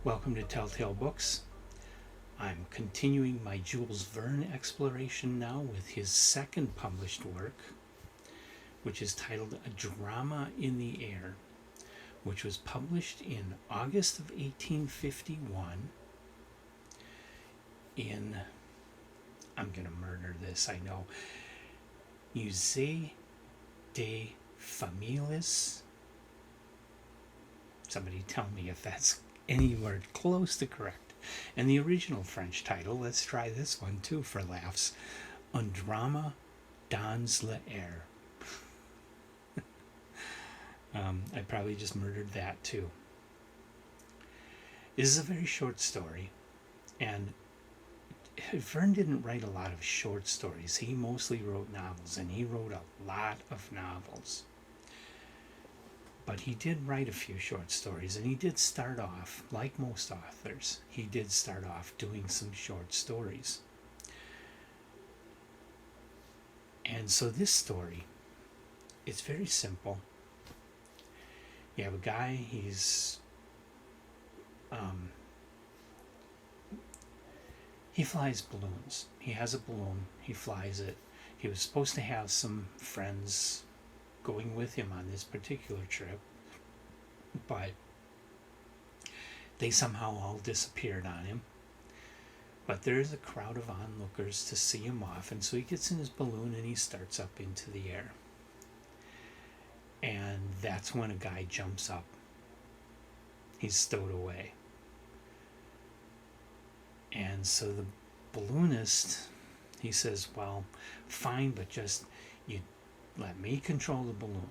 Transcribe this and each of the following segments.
Welcome to Telltale Books. I'm continuing my Jules Verne exploration now with his second published work, which is titled A Drama in the Air, which was published in August of 1851 in, I'm going to murder this, I know, Musée des Familles. Somebody tell me if that's anywhere close to correct. And the original French title, let's try this one too for laughs, Un drama dans l'air. I probably just murdered that too. This is a very short story, and Verne didn't write a lot of short stories. He mostly wrote novels, and he wrote a lot of novels. But he did write a few short stories, and he did start off, like most authors, he did start off doing some short stories. And so this story, it's very simple. You have a guy, he flies balloons. He has a balloon, he flies it. He was supposed to have some friends going with him on this particular trip, but they somehow all disappeared on him. But there is a crowd of onlookers to see him off, and so he gets in his balloon and he starts up into the air. And that's when a guy jumps up. He's stowed away. And so the balloonist, he says, well, fine, but just you let me control the balloon.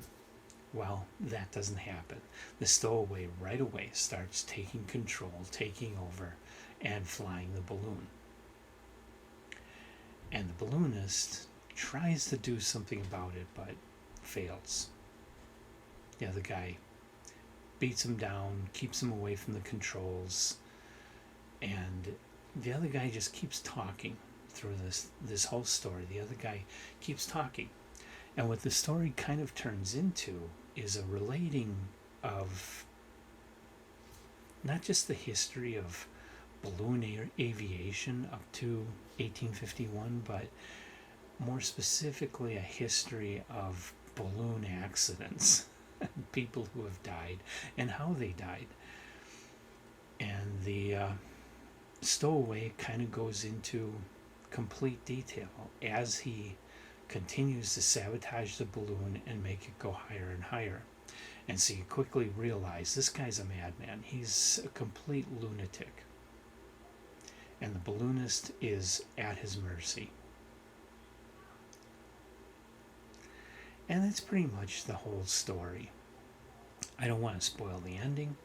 Well, that doesn't happen. The stowaway right away starts taking control, taking over, and flying the balloon. And the balloonist tries to do something about it, but fails. The other guy beats him down, keeps him away from the controls, and the other guy just keeps talking through this whole story. The other guy keeps talking. And what the story kind of turns into is a relating of not just the history of balloon aviation up to 1851, but more specifically a history of balloon accidents, people who have died and how they died. And the stowaway kind of goes into complete detail as he continues to sabotage the balloon and make it go higher and higher. And so you quickly realize this guy's a madman. He's a complete lunatic. And the balloonist is at his mercy. And that's pretty much the whole story. I don't want to spoil the ending,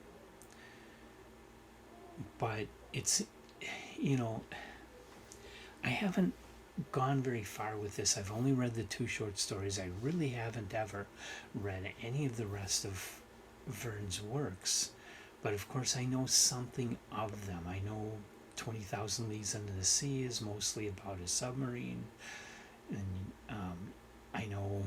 but it's, I haven't gone very far with this. I've only read the two short stories. I really haven't ever read any of the rest of Verne's works, but of course I know something of them. I know 20,000 Leagues Under the Sea is mostly about a submarine, and I know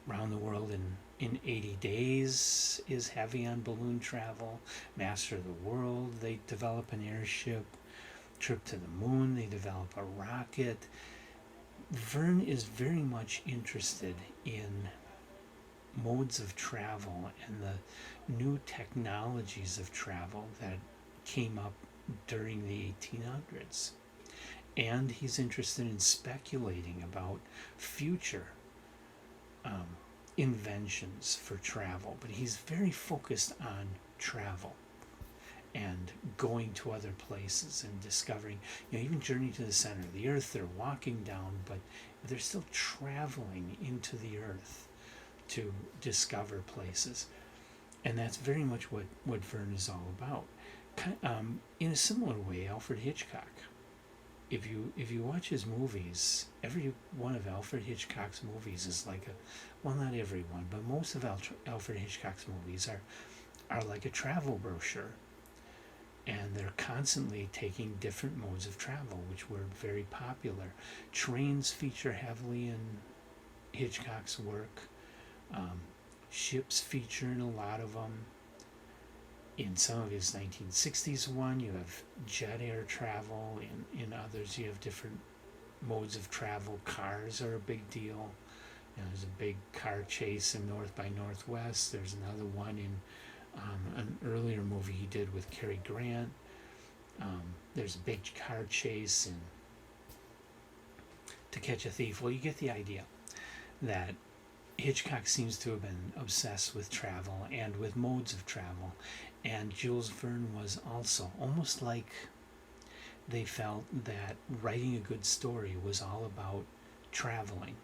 Round the World in 80 Days is heavy on balloon travel. Master of the World, they develop an airship. Trip to the Moon, they develop a rocket. Verne is very much interested in modes of travel and the new technologies of travel that came up during the 1800s. And he's interested in speculating about future inventions for travel, but he's very focused on travel and going to other places and discovering, even Journey to the Center of the Earth, they're walking down, but they're still traveling into the earth to discover places. And that's very much what Verne is all about. In a similar way, Alfred Hitchcock. If you watch his movies, every one of Alfred Hitchcock's movies is like well, not every one, but most of Alfred Hitchcock's movies are like a travel brochure. And they're constantly taking different modes of travel, which were very popular. Trains feature heavily in Hitchcock's work. Ships feature in a lot of them. In some of his 1960s one, you have jet air travel. In others, you have different modes of travel. Cars are a big deal. There's a big car chase in North by Northwest. There's another one in an earlier movie he did with Cary Grant. There's a big car chase in To Catch a Thief. Well, you get the idea that Hitchcock seems to have been obsessed with travel and with modes of travel, and Jules Verne was also, almost like they felt that writing a good story was all about traveling.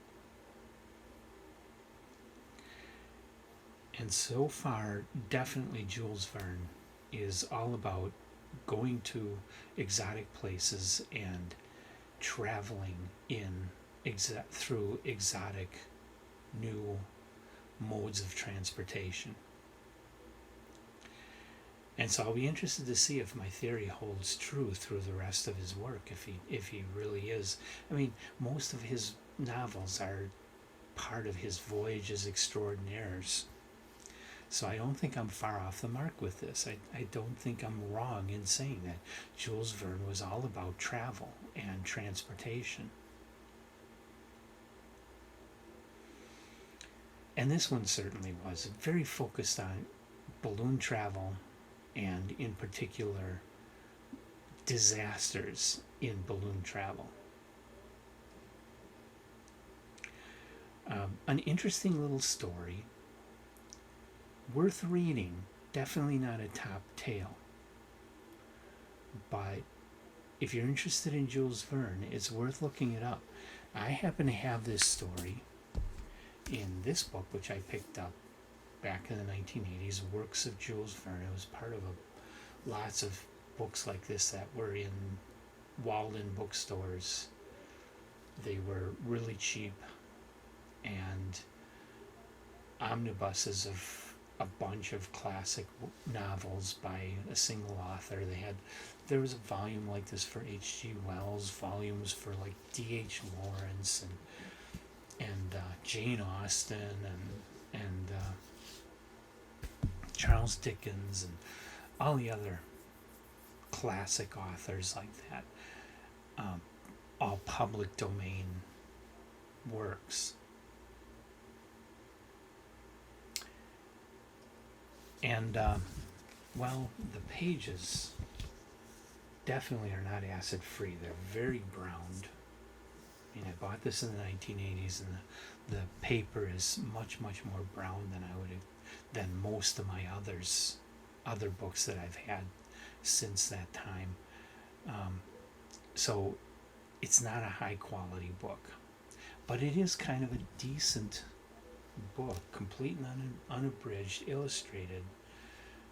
And so far, definitely Jules Verne is all about going to exotic places and traveling through exotic new modes of transportation. And so I'll be interested to see if my theory holds true through the rest of his work, if he really is. I mean, most of his novels are part of his voyages extraordinaires. So I don't think I'm far off the mark with this. I don't think I'm wrong in saying that Jules Verne was all about travel and transportation. And this one certainly was very focused on balloon travel, and in particular disasters in balloon travel. An interesting little story, worth reading, definitely not a top tale. But if you're interested in Jules Verne, it's worth looking it up. I happen to have this story in this book, which I picked up back in the 1980s, Works of Jules Verne. It was part of lots of books like this that were in Walden bookstores. They were really cheap, and omnibuses of a bunch of classic novels by a single author. There was a volume like this for H.G. Wells, volumes for like D.H. Lawrence and Jane Austen and Charles Dickens and all the other classic authors like that. All public domain works. And, well, the pages definitely are not acid free. They're very browned. I mean, I bought this in the 1980s, and the paper is much, much more brown than most of my other books that I've had since that time. So it's not a high quality book, but it is kind of a decent book, complete and unabridged, illustrated.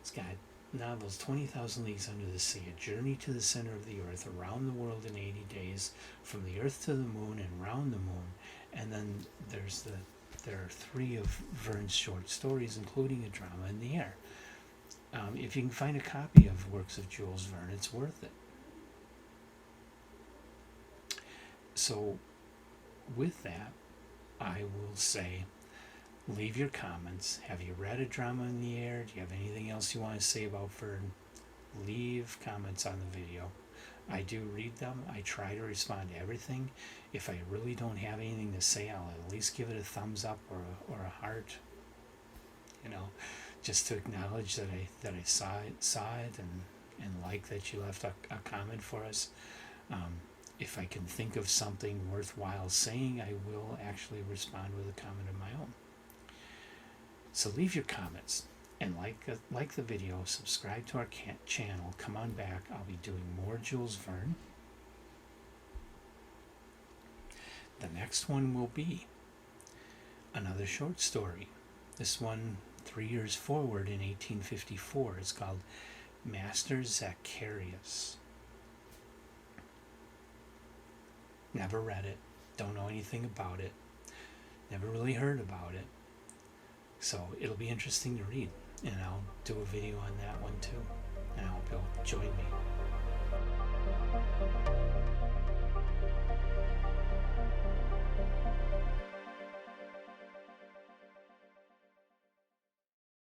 It's got novels: 20,000 Leagues Under the Sea, A Journey to the Center of the Earth, Around the World in 80 Days, From the Earth to the Moon and Round the Moon. And then there are 3 of Verne's short stories, including a drama in the air. If you can find a copy of Works of Jules Verne, it's worth it. So with that, I will say, leave your comments. Have you read A Drama in the Air? Do you have anything else you want to say about Verne? Leave comments on the video. I do read them. I try to respond to everything. If I really don't have anything to say, I'll at least give it a thumbs up or a heart. Just to acknowledge that I saw it and like that you left a comment for us. If I can think of something worthwhile saying, I will actually respond with a comment of my own. So leave your comments and like the video, subscribe to our channel. Come on back. I'll be doing more Jules Verne. The next one will be another short story. This one 3 years forward in 1854. It's called Master Zacharias. Never read it. Don't know anything about it. Never really heard about it. So it'll be interesting to read, and I'll do a video on that one too, and I hope you'll join me.